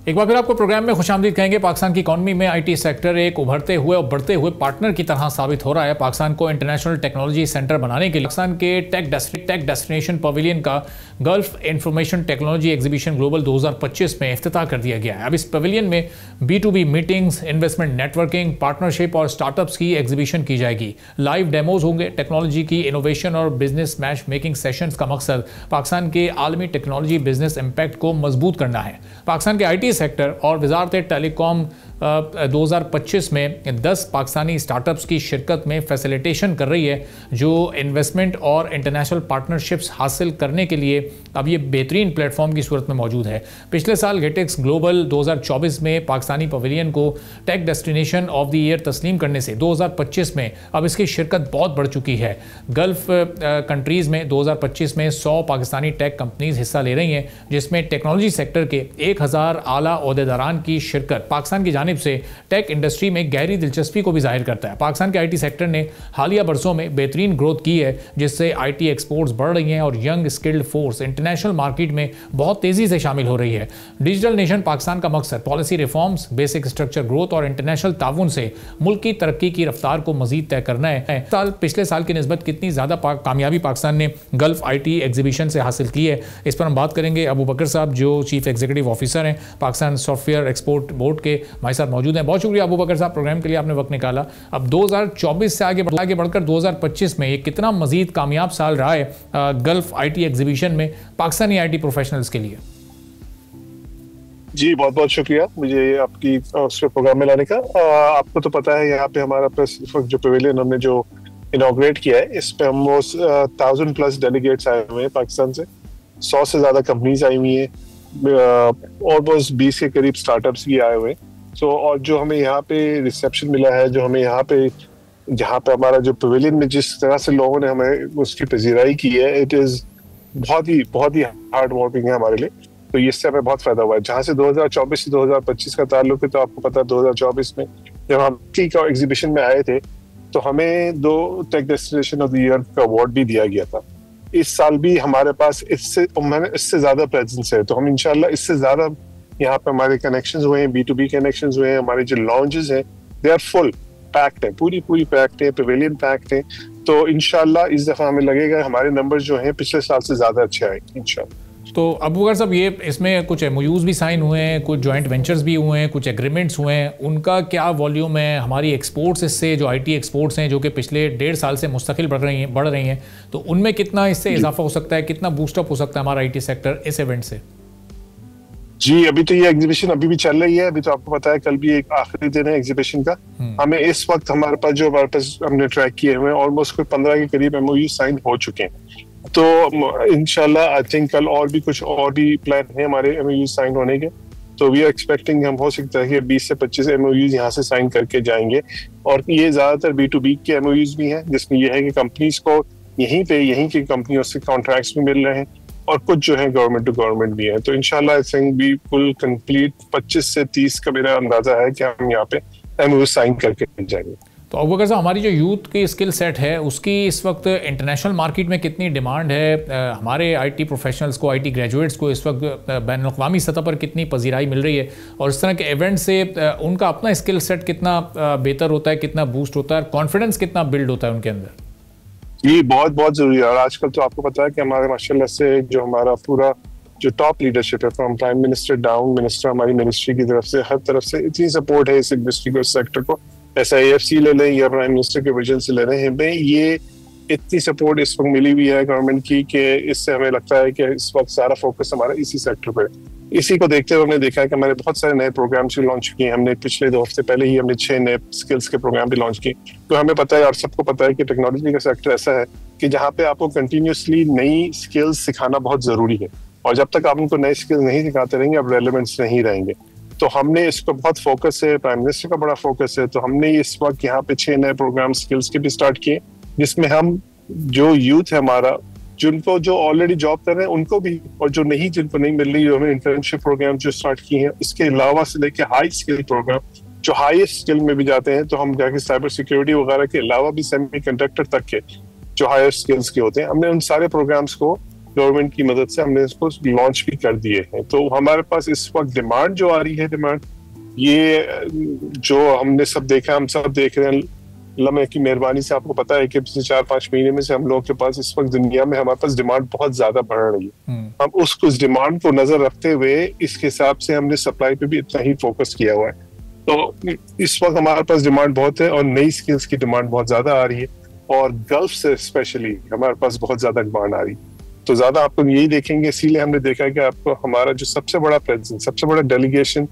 ایک بار پھر آپ کو پروگرام میں خوش آمدید کہیں گے۔ پاکستان کی اکانومی میں آئی ٹی سیکٹر ایک ابھرتے ہوئے اور بڑھتے ہوئے پارٹنر کی طرح ثابت ہو رہا ہے۔ پاکستان کو انٹرنیشنل ٹیکنالوجی سینٹر بنانے کے لیے پاکستان کے ٹیک ڈیسٹینیشن پویلین کا golf information technology exhibition global 2025 میں افتتاح کر دیا گیا ہے۔ اب اس پویلین میں B2B meetings, investment networking, partnership اور سٹارٹ اپس کی ایگزیبیشن کی جائے گی۔ لائیو ڈیموز ہوں گے۔ ٹیکنالوجی کی انوویشن اور بزنس میچ میکنگ سیشنز کا مقصد پاکستان کے عالمی ٹیکنالوجی بزنس امپیکٹ کو مضبوط کرنا ہے۔ پاکستان کے آئی ٹی سیکٹر اور وزارت ٹیلی کام 2025 میں 10 پاکستانی سٹارٹ اپس کی شرکت میں فیسیلیٹیشن کر رہی ہے، جو انویسٹمنٹ اور انٹرنیشنل پارٹنرشپس حاصل کرنے کے لیے اب یہ بہترین پلیٹ فارم کی صورت میں موجود ہے۔ پچھلے سال گیٹیکس گلوبل 2024 میں پاکستانی پویلین کو ٹیک ڈیسٹینیشن آف دی ایئر تسلیم کرنے سے 2025 میں اب اس کی شرکت بہت بڑھ چکی ہے۔ گلف کنٹریز میں 2025 میں 100 پاکستانی ٹیک کمپنیز حصہ لے رہی ہیں، جس میں ٹیکنالوجی سیکٹر کے 1000 اعلیٰ عہدیداران کی شرکت پاکستان کی جانب سے ٹیک انڈسٹری میں گہری دلچسپی کو بھی ظاہر کرتا ہے۔ پاکستان کے آئی ٹی سیکٹر نے حالیہ برسوں میں بہترین گروتھ کی ہے، جس سے آئی ٹی ایکسپورٹس بڑھ رہی ہیں اور young skilled force international market میں بہت تیزی سے شامل ہو رہی ہے۔ ڈیجیٹل نیشن پاکستان کا مقصد policy reforms, basic structure growth اور انٹرنیشنل تعاون سے ملک کی ترقی کی رفتار کو مزید طے کرنا ہے۔ پچھلے سال کی نسبت کتنی زیادہ کامیابی پاکستان نے گلف آئی ٹی ایگزیبیشن سے حاصل کی ہے، اس پر ہم بات کریں گے۔ ابو بکر صاحب جو چیف ایگزیکٹو آفیسر ہیں Pakistan soft where export board کے، ہمارے ساتھ موجود ہیں۔ بہت شکریہ ابو بکر صاحب، پروگرام کے لیے آپ نے وقت نکالا۔ اب 2024 سے آگے بڑھ کر 2025 میں یہ کتنا مزید کامیاب سال رہا ہے گلف آئی ٹی ایگزیبیشن میں پاکستانی آئی ٹی پروفیشنلز کے لیے؟ جی بہت بہت شکریہ مجھے آپ کی اس پہ پروگرام میں لانے کا۔ آپ کو تو پتا ہے یہاں پہ ہمارا جو پویلین ہم نے جو انوگریٹ کیا ہے، اس پہ ہم 1000+ ڈیلیگیٹس آئے ہوئے ہیں پاکستان سے، 100 سے زیادہ کمپنیز آئی ہوئی ہیں، آلموسٹ 20 کے قریب اسٹارٹ اپس بھی آئے ہوئے ہیں۔ اور جو ہمیں یہاں پہ ریسیپشن ملا ہے، جو ہمیں یہاں پہ جہاں پہ ہمارا جو پویلین میں جس طرح سے لوگوں نے ہمیں اس کی پذیرائی کی ہے، اٹ از بہت ہی ہارڈ ورکنگ ہے ہمارے لیے، تو اس سے ہمیں بہت فائدہ ہوا ہے۔ جہاں سے 2024 سے 2025 کا تعلق ہے، تو آپ کو پتا ہے 2024 میں جب ہم ایگزیبیشن میں آئے تھے تو ہمیں 2 ٹیک ڈیسٹینیشن آف دی ایئر کا ایوارڈ بھی دیا گیا تھا۔ اس سال بھی ہمارے پاس اس سے زیادہ پریزنس ہے، تو ہم انشاءاللہ اس سے زیادہ یہاں پہ ہمارے کنیکشنز ہوئے ہیں، B2B کنیکشنز ہوئے ہیں، ہمارے جو لانچز ہیں دے آر فل پیکڈ ہیں، پوری پیکڈ ہیں، پویلین پیکڈ ہیں۔ تو انشاءاللہ اس دفعہ ہمیں لگے گا ہمارے نمبر جو ہیں پچھلے سال سے زیادہ اچھے آئیں گے انشاءاللہ۔ تو ابو بکر صاحب، یہ اس میں کچھ MOUs بھی سائن ہوئے ہیں، کچھ جوائنٹ وینچرز بھی ہوئے ہیں، کچھ ایگریمنٹس ہوئے ہیں، ان کا کیا والیوم ہے؟ ہماری ایکسپورٹس اس سے جو آئی ٹی ایکسپورٹس ہیں جو کہ پچھلے 1.5 سال سے مستقل بڑھ رہی ہیں، تو ان میں کتنا اس سے اضافہ ہو سکتا ہے، کتنا بوسٹ اپ ہو سکتا ہے ہمارا آئی ٹی سیکٹر اس ایونٹ سے؟ جی ابھی تو یہ ایگزیبیشن ابھی بھی چل رہی ہے، ابھی تو آپ کو پتا ہے کل بھی ایک آخری دن ہے ایگزیبیشن کا۔ ہمیں اس وقت ہمارے پاس ہم نے ٹریک کیے ہوئے آلموسٹ کوئی 15 کے قریب MOU سائن ہو چکے ہیں، تو انشاءاللہ آئی تھنک کل اور بھی کچھ اور بھی پلان ہیں ہمارے MOU سائن ہونے کے، تو وی آر ایکسپیکٹنگ ہم ہو سکتا ہے کہ 20 سے 25 MOUs یہاں سے سائن کر کے جائیں گے، اور یہ زیادہ تر B2B کے MOUs بھی ہیں، جس میں یہ ہے کہ کمپنیز کو یہیں کی کمپنیوں سے کانٹریکٹس بھی مل رہے ہیں، اور کچھ جو ہیں گورنمنٹ ٹو گورنمنٹ بھی ہیں۔ تو انشاءاللہ آئی تھنک بھی فل کمپلیٹ 25 سے 30 کا میرا اندازہ ہے کہ ہم یہاں پہ MOU سائن کر کے جائیں گے۔ تو ابو بکر صاحب، ہماری جو یوتھ کی اسکل سیٹ ہے اس کی اس وقت انٹرنیشنل مارکیٹ میں کتنی ڈیمانڈ ہے؟ ہمارے آئی ٹی پروفیشنلز کو، آئی ٹی گریجویٹس کو اس وقت بین الاقوامی سطح پر کتنی پذیرائی مل رہی ہے، اور اس طرح کے ایونٹ سے ان کا اپنا اسکل سیٹ کتنا بہتر ہوتا ہے، کتنا بوسٹ ہوتا ہے، کانفیڈنس کتنا بلڈ ہوتا ہے ان کے اندر؟ یہ بہت ضروری ہے، اور آج کل تو آپ کو پتا ہے کہ ہمارے ماشاءاللہ سے جو ہمارا پورا جو ٹاپ لیڈرشپ ہے، from prime minister down, minister ہماری منسٹری کی طرف سے ہر طرف سے اتنی سپورٹ ہے اس انڈسٹری کو، اس سیکٹر کو، ایسا AFC لے لیں یا پرائم منسٹر کے ویژن سے لے رہے ہیں، یہ اتنی سپورٹ اس وقت ملی ہوئی ہے گورنمنٹ کی کہ اس سے ہمیں لگتا ہے کہ اس وقت سارا فوکس ہمارا اسی سیکٹر پہ۔ اسی کو دیکھتے ہوئے ہم نے دیکھا کہ ہمارے بہت سارے نئے پروگرامس بھی لانچ کیے، ہم نے پچھلے 2 ہفتے پہلے ہی ہم نے 6 نئے اسکلس کے پروگرام بھی لانچ کیے۔ تو ہمیں پتہ ہے اور سب کو پتہ ہے کہ ٹیکنالوجی کا سیکٹر ایسا ہے کہ جہاں پہ آپ کو کنٹینیوسلی نئی اسکلس سکھانا بہت ضروری ہے، اور جب تک آپ ان کو نئی اسکلس نہیں سکھاتے رہیں گے آپ ریلیونٹس نہیں رہیں گے۔ تو ہم نے اس کو بہت فوکس ہے، پرائم منسٹر کا بڑا فوکس ہے، تو ہم نے اس وقت یہاں پہ 6 نئے پروگرام اسکلس کے بھی اسٹارٹ کیے، جس میں ہم جو یوتھ ہے ہمارا، جن کو جو آلریڈی جاب کر رہے ہیں ان کو بھی، اور جو نہیں جن کو نہیں مل رہی، جو ہمیں انٹرنشپ پروگرام جو اسٹارٹ کیے ہیں، اس کے علاوہ سے لے کے ہائی اسکل پروگرام جو ہائیسٹ اسکل میں بھی جاتے ہیں، تو ہم جا کے سائبر سیکورٹی وغیرہ کے علاوہ بھی سیمی کنڈکٹر تک کے جو ہائر اسکلس کے ہوتے ہیں، ہم نے ان سارے پروگرامس کو گورنمنٹ کی مدد سے ہم نے اس کو لانچ بھی کر دیے ہیں. تو ہمارے پاس اس وقت ڈیمانڈ جو آ رہی ہے، ڈیمانڈ یہ جو ہم نے سب دیکھا، ہم سب دیکھ رہے ہیں، اللہ کی مہربانی سے آپ کو پتا ہے کہ پچھلے 4-5 مہینے میں سے ہم لوگوں کے پاس اس وقت دنیا میں ہمارے پاس ڈیمانڈ بہت زیادہ بڑھ رہی ہے. ہم اس ڈیمانڈ کو نظر رکھتے ہوئے اس کے حساب سے ہم نے سپلائی پہ بھی اتنا ہی فوکس کیا ہوا ہے. تو اس وقت ہمارے پاس ڈیمانڈ بہت ہے اور نئی اسکلس کی ڈیمانڈ بہت زیادہ آ رہی ہے، اور گلف سے اسپیشلی ہمارے پاس بہت زیادہ ڈیمانڈ آ رہی ہے. تو زیادہ آپ لوگ یہی دیکھیں گے، اسی لیے ہم نے دیکھا کہ آپ کو ہمارا جو سب سے بڑا پریزنس، سب سے بڑا ڈیلیگیشن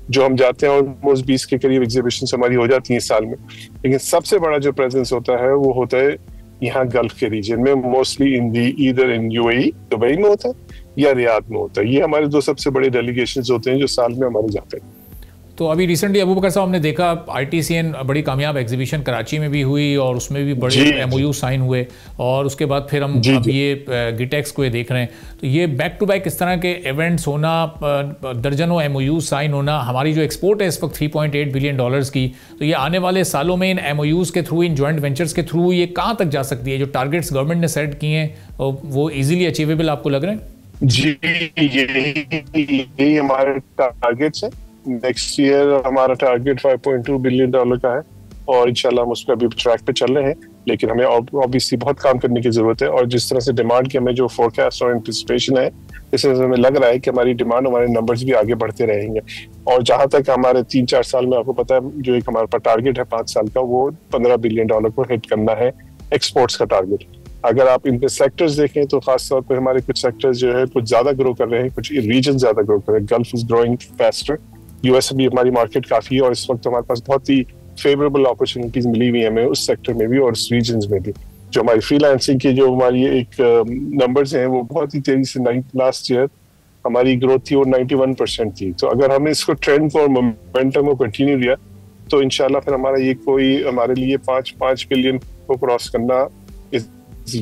جو ہم جاتے ہیں، آلموسٹ 20 کے قریب ایگزیبیشنز ہماری ہو جاتی ہیں سال میں، لیکن سب سے بڑا جو پریزنس ہوتا ہے وہ ہوتا ہے یہاں گلف کے ریجن میں، mostly either in UAE Dubai میں ہوتا ہے یا ریاض میں ہوتا ہے. یہ ہمارے 2 سب سے بڑے ڈیلیگیشنز ہوتے ہیں جو سال میں ہمارے جاتے ہیں. تو ابھی ریسنٹلی ابوبکر صاحب ہم نے دیکھا ITCN بڑی کامیاب ایگزیبیشن کراچی میں بھی ہوئی اور اس میں بھی بڑے MOU سائن ہوئے، اور اس کے بعد پھر ہم اب یہ گیٹیکس کو یہ دیکھ رہے ہیں. تو یہ بیک ٹو بیک اس طرح کے ایونٹس ہونا، درجنوں MOU سائن ہونا، ہماری جو ایکسپورٹ ہے اس وقت $3.8 بلین کی، تو یہ آنے والے سالوں میں ان MOUs کے تھرو، ان جوائنٹ وینچرز کے تھرو یہ کہاں تک جا سکتی ہے؟ جو ٹارگیٹس گورنمنٹ نے سیٹ کیے ہیں وہ ایزیلی اچیویبل آپ کو لگ رہے ہیں؟ جی یہی ہمارے ٹارگیٹس ہیں. نیکسٹ ایئر ہمارا ٹارگیٹ $5.2 بلین کا ہے، اور انشاءاللہ ہم اس پہ ابھی ٹریک پہ چل رہے ہیں، لیکن ہمیں obviously بہت کام کرنے کی ضرورت ہے. اور جس طرح سے ڈیمانڈ کی ہمیں جو فورکاسٹ اور انٹیسپیشن ہے، اس سے ہمیں لگ رہا ہے کہ ہماری ڈیمانڈ، ہمارے نمبرز بھی آگے بڑھتے رہیں گے. اور جہاں تک ہمارے 3-4 سال میں آپ کو پتا ہے جو ایک ہمارے پاس ٹارگیٹ ہے 5 سال کا، وہ $15 بلین کو ہٹ کرنا ہے ایکسپورٹس کا ٹارگیٹ. اگر آپ ان کے سیکٹرز دیکھیں تو خاص طور پہ ہمارے کچھ سیکٹرز جو ہے کچھ زیادہ گرو کر رہے ہیں، کچھ ریجن زیادہ گرو کر رہے ہیں. Golf is growing faster, US بھی ہماری مارکیٹ کافی ہے، اور اس وقت ہمارے پاس بہت ہی فیوریبل اپرچونیٹیز ملی ہوئی ہیں ہمیں اس سیکٹر میں بھی اور اس ریجنز میں بھی. جو ہماری فری لانسنگ کی جو ہماری ایک نمبرز ہیں وہ بہت ہی تیزی سے، لاسٹ ایئر ہماری گروتھ تھی وہ 91% تھی. تو اگر ہم نے اس کو ٹرینڈ کو اور مومنٹم کو کنٹینیو لیا تو انشاءاللہ پھر ہمارا یہ کوئی ہمارے لیے 5 بلین کو کراس کرنا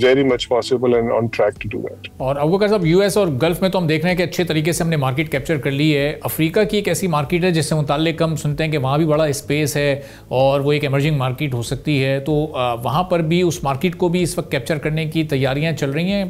very much possible and on track to do that. اور ابوبکر صاحب US اور گلف میں تو ہم دیکھ رہے ہیں کہ اچھے طریقے سے ہم نے مارکیٹ کیپچر کر لی ہے. افریقہ کی ایک ایسی مارکیٹ ہے جس سے متعلق ہم سنتے ہیں کہ وہاں بھی بڑا اسپیس ہے اور وہ ایک ایمرجنگ مارکیٹ ہو سکتی ہے. تو وہاں پر بھی اس مارکیٹ کو بھی اس وقت کیپچر کرنے کی تیاریاں چل رہی ہیں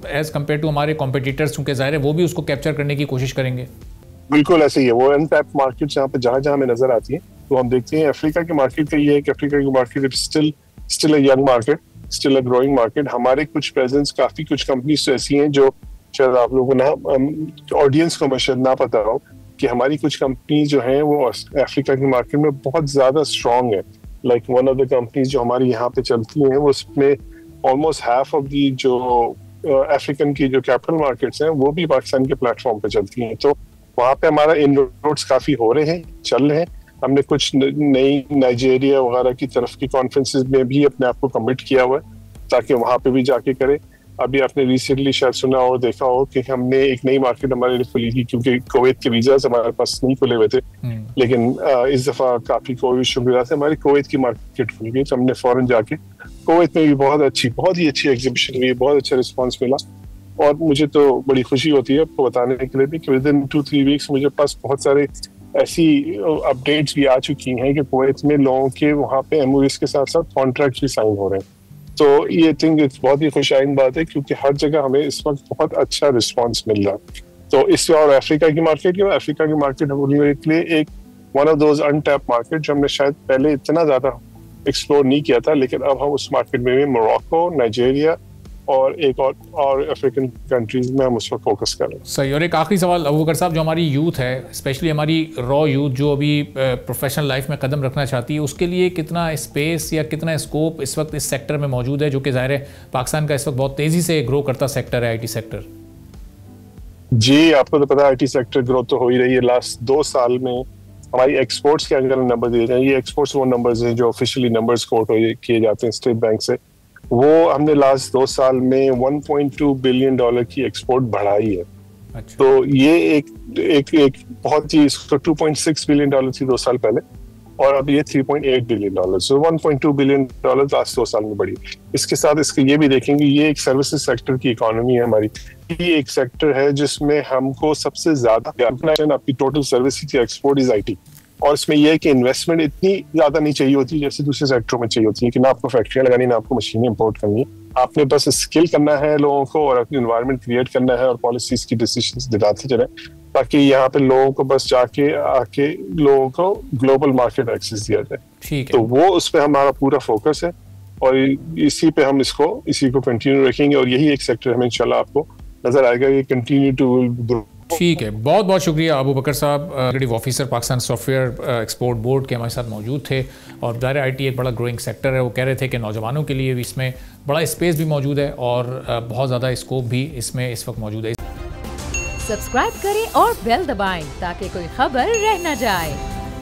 ایز کمپیئر ٹو ہمارے کمپیٹیٹرز، کیونکہ ظاہر ہے وہ بھی اس کو کیپچر کرنے کی کوشش کریں گے. بالکل ایسے ہی ہے. وہ انٹیپ مارکیٹ جہاں ہمیں نظر آتی ہیں تو ہم دیکھتے ہیں افریقہ کی مارکیٹ کا یہ ہے کہ افریقہ کی market still a young market, still a growing market. ہمارے کچھ پریزنس کافی کچھ کمپنیز تو ایسی ہیں جو شاید آپ لوگوں کو آڈینس کو شاید نہ پتا ہو کہ ہماری کچھ کمپنیز جو ہیں وہ افریقہ کی مارکیٹ میں بہت زیادہ اسٹرانگ ہے. Like one of the companies جو ہماری یہاں پہ چلتی ہیں وہ اس میں آلموسٹ ہاف آف دی جو افریقن کی جو کیپٹل مارکیٹس ہیں وہ بھی پاکستان کے پلیٹ فارم پہ چلتی ہیں. تو وہاں پہ ہمارا انروڈس کافی ہو رہے ہیں، چل رہے ہیں. ہم نے کچھ نئی نائجیریا وغیرہ کی طرف کی کانفرنسز میں بھی اپنے آپ کو کمٹ کیا ہوا ہے تاکہ وہاں پہ بھی جا کے کرے. ابھی آپ نے ریسنٹلی شاید سنا ہو، دیکھا ہو کہ ہم نے ایک نئی مارکیٹ ہمارے لیے کھولی تھی، کیونکہ کویت کے ویزاز ہمارے پاس نہیں کھلے ہوئے تھے، لیکن اس دفعہ کافی کووڈ شکریہ سے ہماری کویت کی مارکیٹ کھل گئی. تو ہم نے فوراً جا کے کویت میں بھی بہت ہی اچھی ایگزیبیشن ہوئی، بہت اچھا رسپانس ملا. اور مجھے تو بڑی خوشی ہوتی ہے آپ کو بتانے کے لیے بھی کہ ود ان 2-3 ویکس مجھے پاس بہت سارے ایسی اپڈیٹس بھی آ چکی ہیں کہ کویت میں لوگوں کے وہاں پہ MOUs کے ساتھ ساتھ کانٹریکٹ بھی سائن ہو رہے ہیں. تو یہ تھنک بہت ہی خوش آئند بات ہے کیونکہ ہر جگہ ہمیں اس وقت بہت اچھا رسپانس مل رہا ہے. تو اس اور افریقہ کی مارکیٹ ہمارے لیے ایک ون آف دوز انٹیپ مارکیٹ جو ہم نے شاید پہلے اتنا زیادہ ایکسپلور نہیں کیا تھا، لیکن اب ہم اس مارکیٹ میں بھی موراکو، نائجیریا اور ایک اور افریقن کنٹریز میں ہم اس پر فوکس کر رہے ہیں. صحیح. اور ایک آخری سوال ابوبکر صاحب، جو ہماری یوتھ ہے اسپیشلی ہماری را یوتھ جو ابھی پروفیشنل لائف میں قدم رکھنا چاہتی ہے، اس کے لیے کتنا اسپیس یا کتنا اسکوپ اس وقت اس سیکٹر میں موجود ہے، جو کہ ظاہر ہے پاکستان کا اس وقت بہت تیزی سے گرو کرتا سیکٹر ہے IT سیکٹر؟ جی آپ کو تو پتا ہے IT سیکٹر گرو تو ہو ہی رہی ہے. لاسٹ 2 سال میں ہماری ایکسپورٹس کے اگر نمبر دیے جائیں، یہ ایکسپورٹس وہ نمبرز ہیں جو آفیشلی نمبرز کوٹ کیے جاتے ہیں اسٹیٹ بینک سے، وہ ہم نے لاسٹ 2 سال میں $1.2 بلین کی ایکسپورٹ بڑھائی ہے. تو یہ ایک بہت ہی 2.6 بلین تھی 2 سال پہلے، اور اب یہ $3.8 بلین، سو $1.2 بلین لاسٹ 2 سال میں بڑھی. اس کے ساتھ اس کے یہ بھی دیکھیں گے، یہ ایک سروسز سیکٹر کی اکانومی ہے ہماری. یہ ایک سیکٹر ہے جس میں ہم کو سب سے زیادہ آپ کی ٹوٹل سروسز کی ایکسپورٹ از IT. اور اس میں یہ ہے کہ انویسٹمنٹ اتنی زیادہ نہیں چاہیے ہوتی جیسے دوسرے سیکٹروں میں چاہیے ہوتی ہے، کہ نہ آپ کو فیکٹریاں لگانی، نہ آپ کو مشینیں امپورٹ کرنی ہے. آپ نے بس اسکل کرنا ہے لوگوں کو اور اپنی انوائرمنٹ کریٹ کرنا ہے اور پالیسیز کی ڈیسیشنز دلاتے چلیں تاکہ یہاں پہ لوگوں کو بس جا کے آ کے لوگوں کو گلوبل مارکیٹ ایکسیس دیا جائے. تو وہ اس پہ ہمارا پورا فوکس ہے اور اسی پہ ہم اسی کو کنٹینیو رکھیں گے اور یہی ایک سیکٹر ہمیں انشاءاللہ آپ کو نظر آئے گا یہ کنٹینیو ٹو گرو. ٹھیک ہے, بہت بہت شکریہ ابو بکر صاحب, executive officer Pakistan soft where export board کے ہمارے ساتھ موجود تھے. اور ظاہر آئی ٹی ایک بڑا گروئنگ سیکٹر ہے, وہ کہہ رہے تھے کہ نوجوانوں کے لیے بھی اس میں بڑا اسپیس بھی موجود ہے اور بہت زیادہ اسکوپ بھی اس میں اس وقت موجود ہے. سبسکرائب کریں اور بیل دبائیں تاکہ کوئی خبر رہ نہ جائے.